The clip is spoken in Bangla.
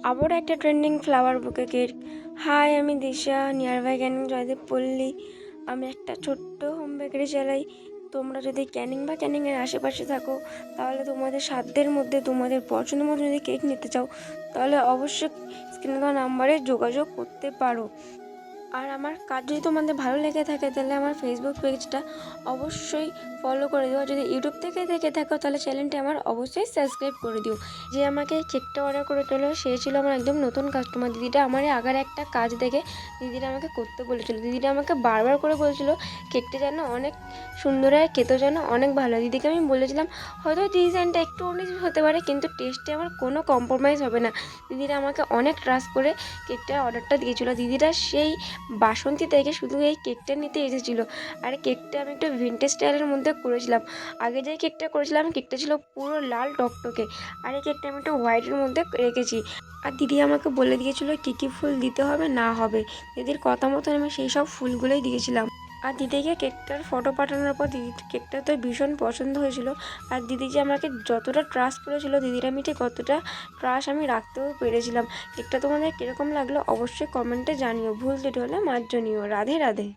আবার একটা ট্রেন্ডিং ফ্লাওয়ার বুকে কেক। হাই, আমি দিশা, নিয়ার বাই ক্যানিং জয়দেব পল্লী। আমি একটা ছোট্ট হোম বেকারি চালাই। তোমরা যদি ক্যানিং বা ক্যানিংয়ের আশেপাশে থাকো, তাহলে তোমাদের সাধ্যের মধ্যে তোমাদের পছন্দ মতো যদি কেক নিতে চাও, তাহলে অবশ্যই স্ক্রিনে দেওয়া নাম্বারে যোগাযোগ করতে পারো। আর আমার কাজ যদি তোমাদের ভালো লেগে থাকে, তাহলে আমার ফেসবুক পেজটা অবশ্যই ফলো করে দিও। আর যদি ইউটিউব থেকে দেখে থাকো, তাহলে চ্যানেলটি আমার অবশ্যই সাবস্ক্রাইব করে দিও। যে আমাকে কেকটা অর্ডার করে দিল, সে ছিল আমার একদম নতুন কাস্টমার। দিদিটা আমার আগের একটা কাজ দেখে দিদিটা আমাকে করতে বলেছিল। দিদিটা আমাকে বারবার করে বলেছিল কেকটা যেন অনেক সুন্দর হয়, খেতেও যেন অনেক ভালো হয়। দিদিকে আমি বলেছিলাম হয়তো ডিজাইনটা একটু উনিশ হতে পারে, কিন্তু টেস্টে আমার কোনো কম্প্রোমাইজ হবে না। দিদিরা আমাকে অনেক ট্রাস্ট করে কেকটার অর্ডারটা দিয়েছিল। দিদিরা সেই বাসন্তী থেকে শুধু এই কেকটা নিতে এসেছিলো। আর কেকটা আমি একটু ভিন্টেজ স্টাইলের মধ্যে করেছিলাম। আগে যে কেকটা করেছিলাম, কেকটা ছিল পুরো লাল টকটকে, আর এই কেকটা আমি একটু হোয়াইটের মধ্যে রেখেছি। আর দিদি আমাকে বলে দিয়েছিল কী কী ফুল দিতে হবে না হবে। দিদির কথা মতন আমি সেই সব ফুলগুলোই দিয়েছিলাম। আর দিদিকে কেকটার ফটো পাঠানোর পর দিদি কেকটা তো ভীষণ পছন্দ হয়েছিল। আর দিদি যে আমাকে যতটা ট্রাস্ট করেছিল, দিদির আমি ঠিক কতটা ট্রাস্ট আমি রাখতেও পেরেছিলাম। কেকটা তোমাদের কীরকম লাগলো অবশ্যই কমেন্টে জানিও। ভুল ত্রুটি হলে মার্জনীয়। রাধে রাধে।